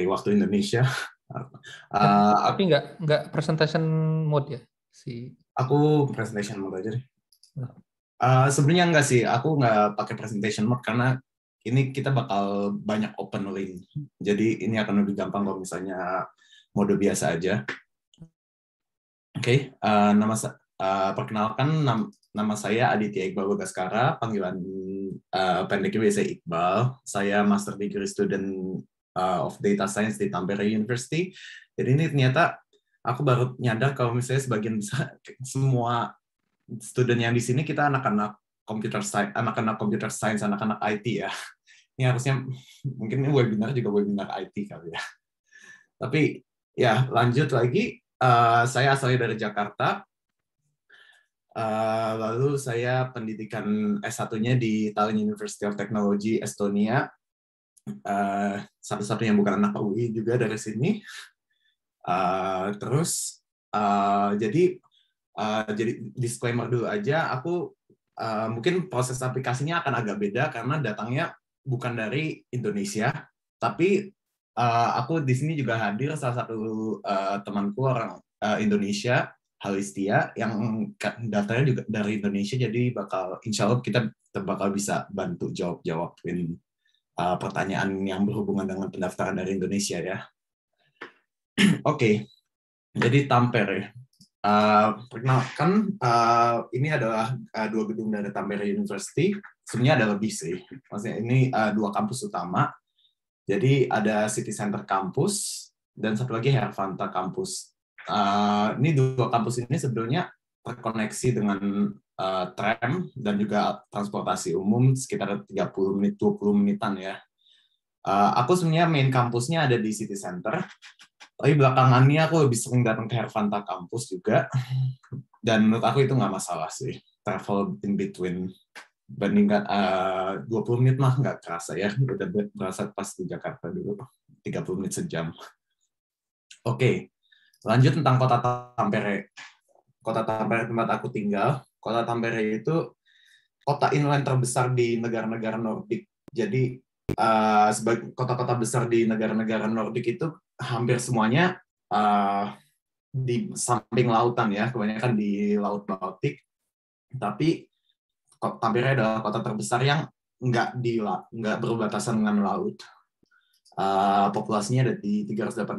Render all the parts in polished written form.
dari waktu Indonesia. Tapi nggak presentation mode ya si. Aku presentation mode aja deh. Sebenarnya enggak sih, aku nggak pakai presentation mode karena ini kita bakal banyak open link. Jadi ini akan lebih gampang kalau misalnya mode biasa aja. Oke, perkenalkan nama saya Aditya Iqbal Bagaskara, panggilan pendeknya biasa Iqbal. Saya Master Degree Student of Data Science di Tampere University. Jadi ini ternyata aku baru nyadar kalau misalnya sebagian besar semua student yang di sini kita anak-anak computer science, anak-anak IT ya. Ini harusnya mungkin ini webinar juga webinar IT kali ya. Tapi ya lanjut lagi, saya asalnya dari Jakarta. Lalu saya pendidikan S1-nya di Tallinn University of Technology Estonia. Satu-satunya bukan anak UI juga dari sini. Jadi disclaimer dulu aja, aku mungkin proses aplikasinya akan agak beda karena datangnya bukan dari Indonesia, tapi aku di sini juga hadir salah satu temanku orang Indonesia, Halistia, yang daftarnya juga dari Indonesia, jadi insya Allah kita bakal bisa bantu jawabin pertanyaan yang berhubungan dengan pendaftaran dari Indonesia ya. Oke, jadi Tampere. Perkenalkan, ini adalah dua gedung dari Tampere University. Sebenarnya ada lebih sih. Maksudnya ini dua kampus utama. Jadi ada City Center Campus dan satu lagi Hervanta Campus. Ini dua kampus ini sebetulnya terkoneksi dengan tram dan juga transportasi umum sekitar 30 menit, 20 menitan ya. Aku sebenarnya main kampusnya ada di City Center. Tapi belakangan ini aku lebih sering datang ke Hervanta Campus juga. Dan menurut aku itu nggak masalah sih. Travel in between. Bandingkan 20 menit mah nggak kerasa ya. Udah berasa pas di Jakarta dulu. 30 menit sejam. Oke, lanjut tentang kota Tampere. Kota Tampere tempat aku tinggal. Kota Tampere itu kota inland terbesar di negara-negara Nordik. Jadi sebagai kota-kota besar di negara-negara Nordik itu hampir semuanya di samping lautan ya, kebanyakan di Laut Baltik. Tapi Tampere adalah kota terbesar yang nggak berbatasan dengan laut. Populasinya ada di 385.000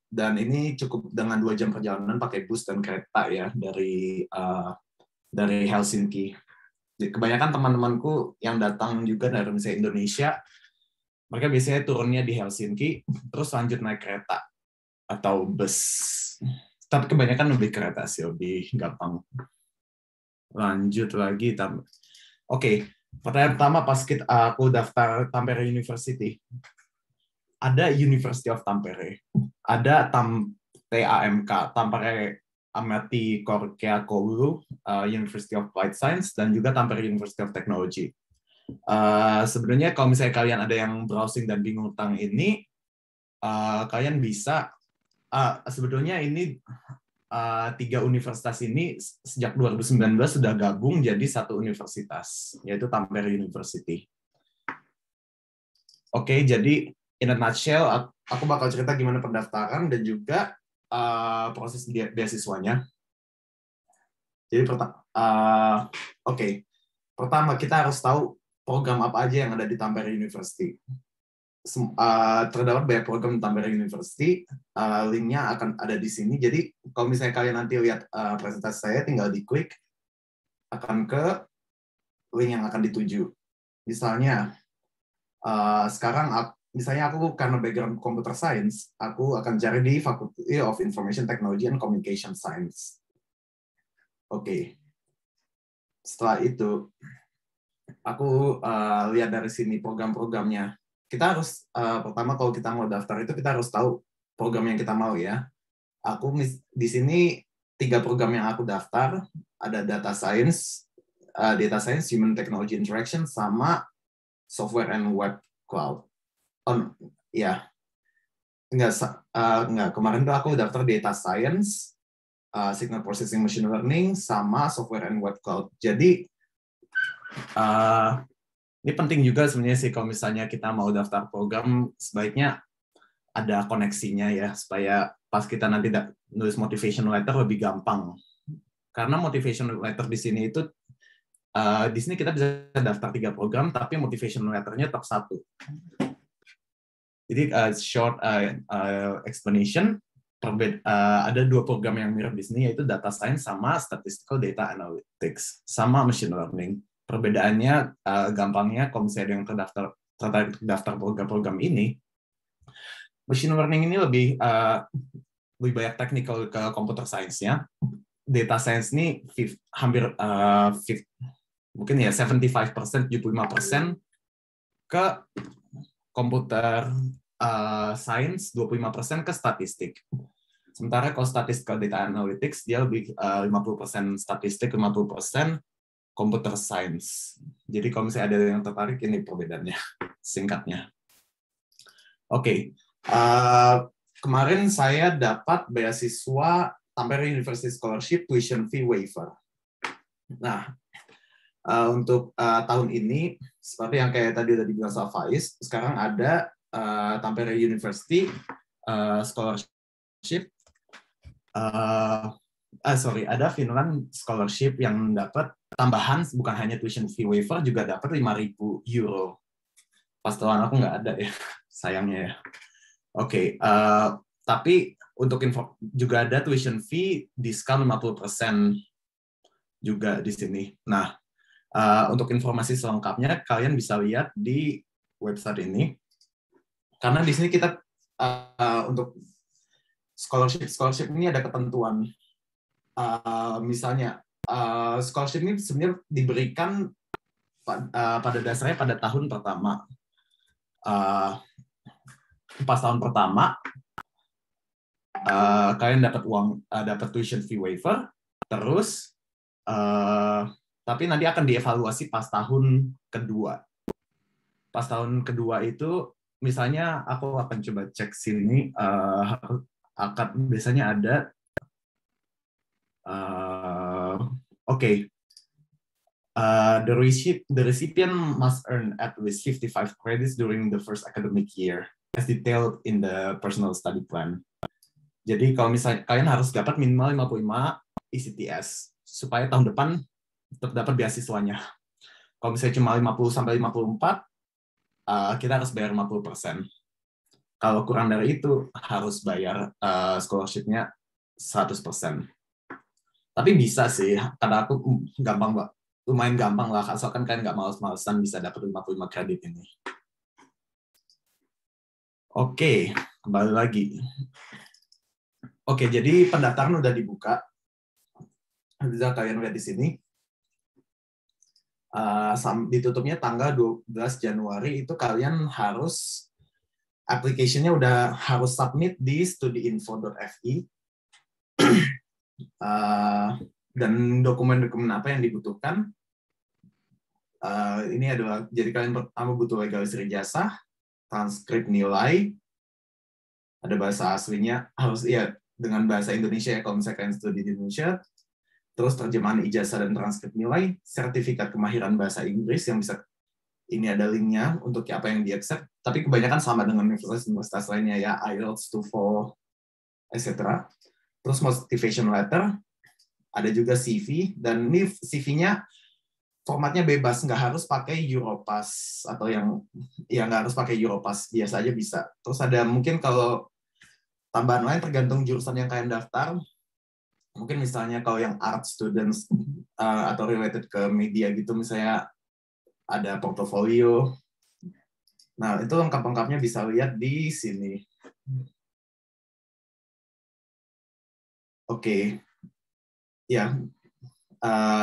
dan ini cukup dengan 2 jam perjalanan pakai bus dan kereta ya dari Helsinki. Kebanyakan teman-temanku yang datang juga dari misalnya Indonesia, mereka biasanya turunnya di Helsinki, terus lanjut naik kereta atau bus. Tapi kebanyakan lebih kereta sih, lebih gampang. Lanjut lagi. Oke, pertanyaan pertama pas aku daftar Tampere University. Ada University of Tampere, ada TAMK, Tampere Amatti Korkeakoulu, University of Applied Science, dan juga Tampere University of Technology. Sebenarnya kalau misalnya kalian ada yang browsing dan bingung tentang ini, kalian bisa, sebetulnya ini 3 universitas ini sejak 2019 sudah gabung jadi satu universitas, yaitu Tampere University. Oke, jadi in a nutshell, aku bakal cerita gimana pendaftaran dan juga proses beasiswanya. Jadi pertama kita harus tahu program apa aja yang ada di Tampere University. Terdapat banyak program di Tampere University, linknya akan ada di sini. Jadi kalau misalnya kalian nanti lihat presentasi saya, tinggal diklik akan ke link yang akan dituju. Misalnya sekarang misalnya aku karena background computer science, aku akan cari di Faculty of Information Technology and Communication Science. Oke. Setelah itu, aku lihat dari sini program-programnya. Kita harus, pertama kalau kita mau daftar itu, kita harus tahu program yang kita mau ya. Aku di sini 3 program yang aku daftar, ada Data Science, Human Technology Interaction, sama Software and Web Cloud. Enggak. Kemarin tuh aku daftar Data Science, Signal Processing Machine Learning, sama Software and Web Cloud. Jadi ini penting juga sebenarnya sih kalau misalnya kita mau daftar program, sebaiknya ada koneksinya ya, supaya pas kita nanti nulis motivation letter lebih gampang. Karena motivation letter di sini itu di sini kita bisa daftar 3 program, tapi motivation letternya tetap 1. Jadi short explanation, ada 2 program yang mirip di sini, yaitu data science sama statistical data analytics sama machine learning. Perbedaannya gampangnya kalau misalnya ada yang tertarik daftar program-program ini, machine learning ini lebih banyak technical ke computer science-nya. Data science ini hampir mungkin ya 75%, 75% ke computer science, 25% ke statistik. Sementara kalau statistical data analytics dia lebih 50% statistik, 50% computer science. Jadi kalau misalnya ada yang tertarik, ini perbedaannya singkatnya. Oke. Kemarin saya dapat beasiswa Tampere University Scholarship Tuition Fee Waiver. Nah, untuk tahun ini, seperti yang kayak tadi udah dibilang sama Faiz, sekarang ada Tampere University Scholarship. Ada Finland Scholarship yang dapat tambahan, bukan hanya tuition fee waiver, juga dapat 5.000 euro. Pas tahun aku nggak ada ya, sayangnya ya. Oke, tapi untuk info juga ada tuition fee diskon 50% juga di sini. Nah, untuk informasi selengkapnya kalian bisa lihat di website ini. Karena di sini kita untuk scholarship ini ada ketentuan. Misalnya scholarship ini sebenarnya diberikan pada dasarnya pada tahun pertama. Pas tahun pertama kalian dapat dapat tuition fee waiver, terus tapi nanti akan dievaluasi pas tahun kedua. Pas tahun kedua itu, misalnya aku akan coba cek sini, akan biasanya ada, the recipient must earn at least 55 credits during the first academic year, as detailed in the personal study plan. Jadi kalau misalnya kalian harus dapat minimal 55 ECTS supaya tahun depan tetap dapat beasiswanya. Kalau misalnya cuma 50 sampai 54, kita harus bayar 50%. Kalau kurang dari itu harus bayar scholarship-nya 100%. Tapi bisa sih, karena aku lumayan gampang lah, asalkan kalian nggak males-malesan bisa dapat 55 kredit ini. Oke, kembali lagi. Oke, jadi pendaftaran udah dibuka. Bisa kalian lihat di sini. Ditutupnya tanggal 12 Januari, itu kalian harus application-nya udah harus submit di studiinfo.fi. Dan dokumen-dokumen apa yang dibutuhkan, ini adalah, jadi kalian pertama butuh legalisasi ijazah, transkrip nilai, ada bahasa aslinya, harus ya dengan bahasa Indonesia ya kalau misalnya kalian studi di Indonesia, terus terjemahan ijazah dan transkrip nilai, sertifikat kemahiran bahasa Inggris yang bisa, ini ada linknya untuk apa yang di-accept, tapi kebanyakan sama dengan universitas lainnya ya, IELTS, TOEFL, etc. Terus motivation letter, ada juga CV, dan ini CV-nya formatnya bebas, nggak harus pakai Europass atau yang nggak harus pakai Europass, biasa aja bisa. Terus ada mungkin kalau tambahan lain tergantung jurusan yang kalian daftar. Mungkin misalnya kalau yang art students atau related ke media gitu, misalnya ada portofolio. Nah, itu lengkap-lengkapnya bisa lihat di sini. Oke. Ya,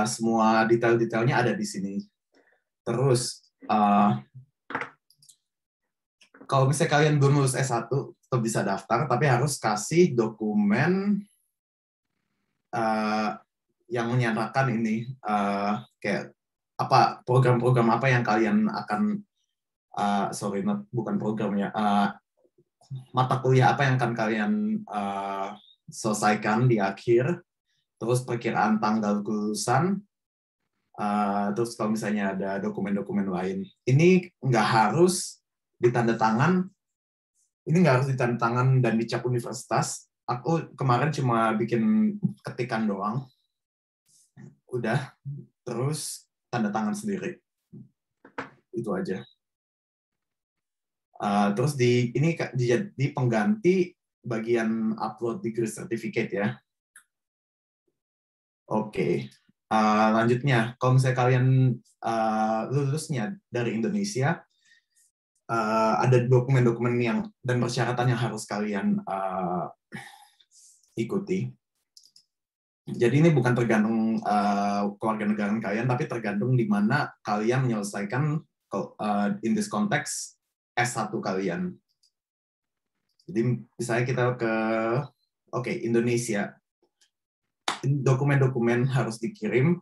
semua detail-detailnya ada di sini. Terus, kalau misalnya kalian belum lulus S1, tetap bisa daftar, tapi harus kasih dokumen yang menyatakan ini, kayak apa program-program apa yang kalian akan, bukan programnya, mata kuliah apa yang akan kalian selesaikan di akhir, terus perkiraan tanggal kelulusan, terus kalau misalnya ada dokumen-dokumen lain. Ini nggak harus ditanda tangan Ini nggak harus ditandatangan dan dicap universitas. Aku kemarin cuma bikin ketikan doang. Udah, terus tanda tangan sendiri. Itu aja. Terus ini di pengganti bagian upload degree certificate ya. Oke. Lanjutnya, kalau misalnya kalian lulusnya dari Indonesia, ada dokumen-dokumen yang dan persyaratan yang harus kalian ikuti. Jadi ini bukan tergantung keluarga negara kalian, tapi tergantung di mana kalian menyelesaikan in this context S1 kalian. Jadi misalnya kita ke Indonesia, dokumen-dokumen harus dikirim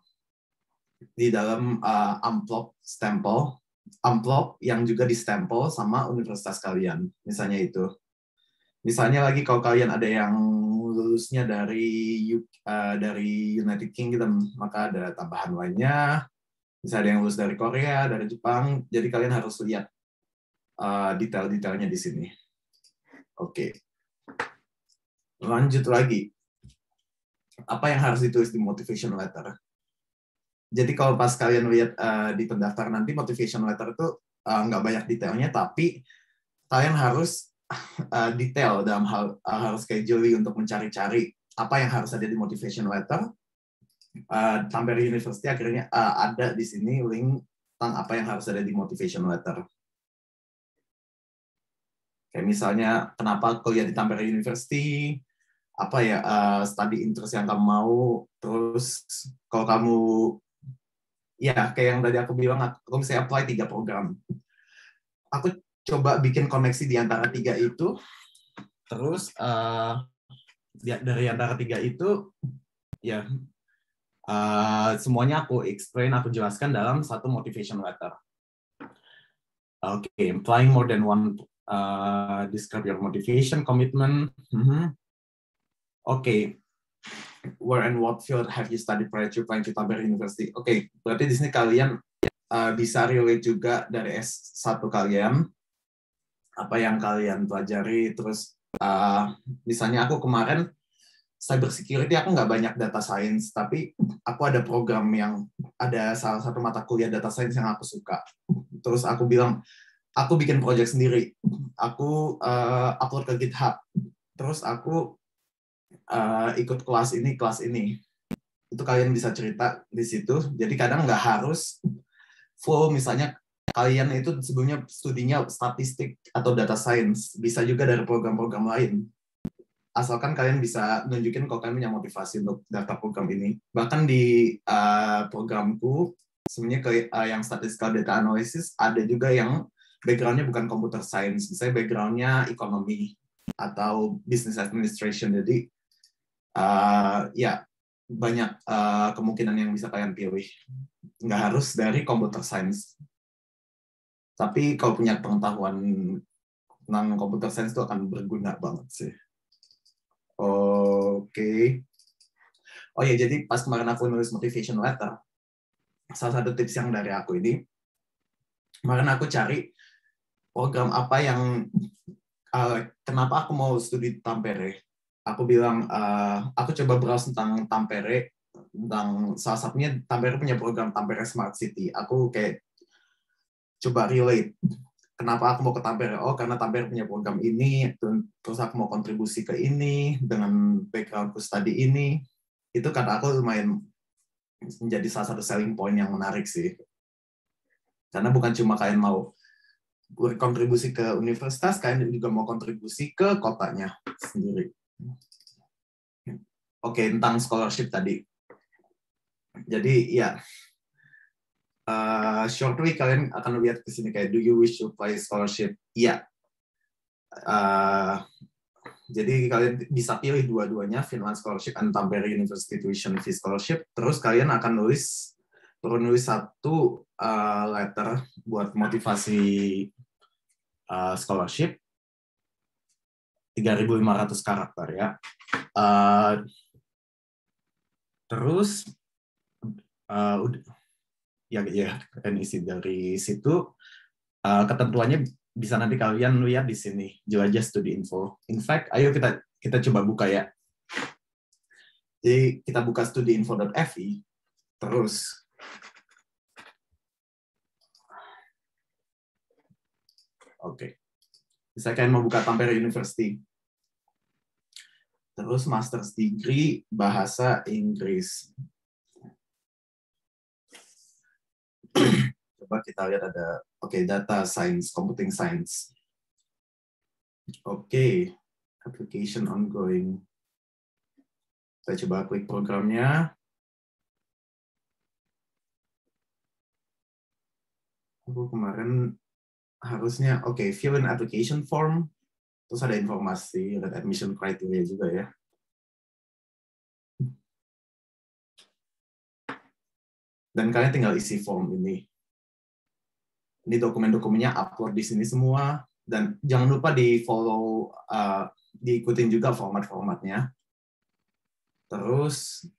di dalam amplop stempel, amplop yang juga distempel sama universitas kalian, misalnya itu. Misalnya lagi kalau kalian ada yang lulusnya dari United Kingdom, maka ada tambahan lainnya. Misalnya ada yang lulus dari Korea, dari Jepang, jadi kalian harus lihat detail-detailnya di sini. Oke. Lanjut lagi. Apa yang harus ditulis di motivation letter? Jadi kalau pas kalian lihat di pendaftaran nanti, motivation letter itu nggak banyak detailnya, tapi kalian harus detail dalam hal harus kayak jeli untuk mencari-cari apa yang harus ada di motivation letter. Tampere University akhirnya ada di sini link tentang apa yang harus ada di motivation letter. Kayak misalnya kenapa kuliah di Tampere University, apa ya study interest yang kamu mau, terus kalau kamu ya kayak yang tadi aku bilang, aku bisa apply 3 program. Aku coba bikin koneksi di antara 3 itu, terus dari antara 3 itu ya semuanya aku explain, aku jelaskan dalam satu motivation letter. Oke, applying more than one, describe your motivation, commitment. Oke. Where and what field have you studied prior to applying to Tampere University? Oke, berarti di sini kalian bisa relate juga dari S1 kalian, apa yang kalian pelajari, terus misalnya aku kemarin cyber security, aku nggak banyak data science, tapi aku ada program yang ada salah satu mata kuliah data science yang aku suka. Terus aku bilang, aku bikin project sendiri, aku upload ke GitHub, terus aku ikut kelas ini. Itu kalian bisa cerita di situ. Jadi kadang nggak harus full, misalnya kalian itu sebelumnya studinya statistik atau data science, bisa juga dari program-program lain. Asalkan kalian bisa nunjukin kalau kalian punya motivasi untuk daftar program ini. Bahkan di programku, sebenarnya yang statistical data analysis, ada juga yang background-nya bukan computer science, misalnya background-nya ekonomi atau business administration. Jadi ya banyak kemungkinan yang bisa kalian pilih. Nggak harus dari computer science. Tapi kalau punya pengetahuan tentang computer science itu akan berguna banget sih. Oke. Oh ya, jadi pas kemarin aku nulis motivation letter, salah satu tips yang dari aku ini, kemarin aku cari program apa yang, kenapa aku mau studi di Tampere. Aku bilang, aku coba browse tentang Tampere, tentang salah satunya Tampere punya program Tampere Smart City. Aku kayak coba relate. Kenapa aku mau ke Tampere? Oh, karena Tampere punya program ini, terus aku mau kontribusi ke ini, dengan backgroundku studi ini. Itu kata aku lumayan menjadi salah satu selling point yang menarik sih. Karena bukan cuma kalian mau berkontribusi ke universitas, kalian juga mau kontribusi ke kotanya sendiri. Oke, tentang scholarship tadi. Jadi ya, shortly kalian akan lihat ke sini kayak, do you wish to apply scholarship? Iya. Jadi kalian bisa pilih dua-duanya, Finland Scholarship and Tampere University Tuition Fee Scholarship. Terus kalian akan perlu nulis satu letter buat motivasi scholarship, 3.500 karakter ya. Terus ya kan isi dari situ, ketentuannya bisa nanti kalian lihat di sini, jelajah studi info. In fact, ayo kita coba buka ya. Jadi kita buka studiinfo.fi, terus oke. Bisa kalian mau buka Tampere University. Terus Master's Degree Bahasa Inggris. Coba kita lihat ada, Data Science, Computing Science. Application ongoing. Saya coba klik programnya. Aku kemarin harusnya, fill in application form. Terus ada informasi, ada admission criteria juga ya. Dan kalian tinggal isi form ini. Ini dokumen-dokumennya upload di sini semua. Dan jangan lupa di-follow, diikutin juga format-formatnya. Terus,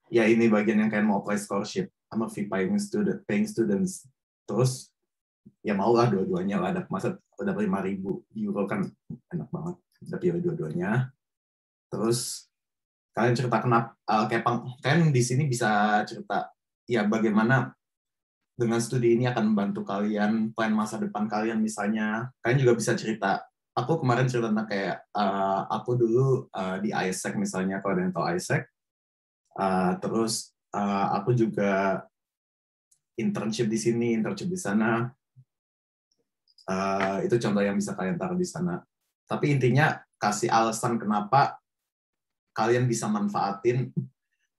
ya ini bagian yang kalian mau apply scholarship. I'm a fee paying students. Terus, ya maulah dua-duanya lah. Masa dapat 5.000 euro kan enak banget. Udah pilih dua-duanya. Terus, kalian cerita kenapa, kalian di sini bisa cerita, ya bagaimana dengan studi ini akan membantu kalian, plan masa depan kalian misalnya. Kalian juga bisa cerita, aku kemarin cerita tentang kayak, aku dulu di ISEC misalnya, kalau ada yang tahu ISEC. Terus aku juga internship di sini, internship di sana. Itu contoh yang bisa kalian taruh di sana. Tapi intinya, kasih alasan kenapa kalian bisa manfaatin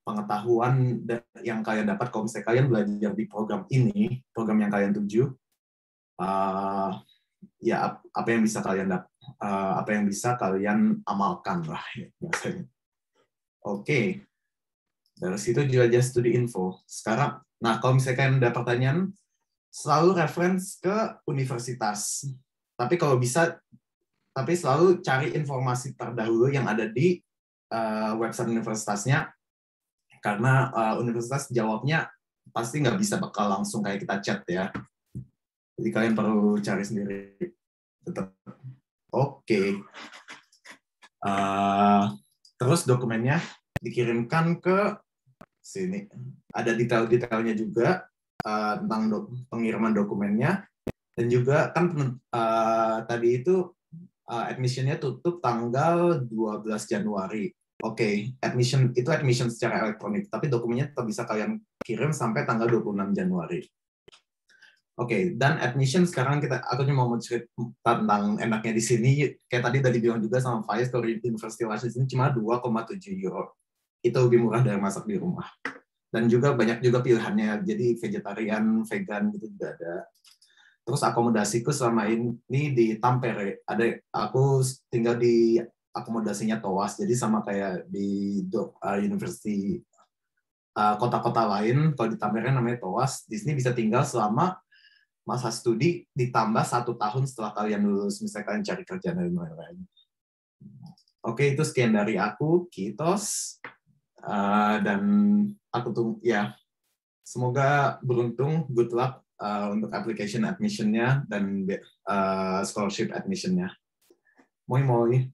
pengetahuan yang kalian dapat kalau misalnya kalian belajar di program ini, program yang kalian tuju, ya apa yang bisa kalian amalkan lah ya, biasanya. Dari situ jelajah studi info. Sekarang, nah kalau misalnya kalian ada pertanyaan, selalu reference ke universitas. Tapi kalau bisa, selalu cari informasi terdahulu yang ada di website universitasnya, karena universitas jawabnya pasti nggak bisa bakal langsung kayak kita chat ya. Jadi kalian perlu cari sendiri. Tetap. Terus dokumennya dikirimkan ke sini. Ada detail-detailnya juga tentang pengiriman dokumennya. Dan juga kan tadi itu admission-nya tutup tanggal 12 Januari. Admission secara elektronik, tapi dokumennya tetap bisa kalian kirim sampai tanggal 26 Januari. Dan admission sekarang aku cuma mau cerita tentang enaknya di sini. Kayak tadi dibilang juga sama Faiz, kalau University License ini cuma 2,7 euro. Itu lebih murah dari masak di rumah. Dan juga banyak juga pilihannya, jadi vegetarian, vegan gitu juga ada. Terus akomodasiku selama ini di Tampere. Aku tinggal di akomodasinya TOAS, jadi sama kayak di university kota-kota lain. Kalau di Tampere namanya TOAS. Di sini bisa tinggal selama masa studi ditambah 1 tahun setelah kalian lulus, misalnya kalian cari kerja dan lain-lain. Itu sekian dari aku, Kitos. Dan aku ya semoga beruntung, good luck untuk application admission-nya dan scholarship admission-nya. Moi moi.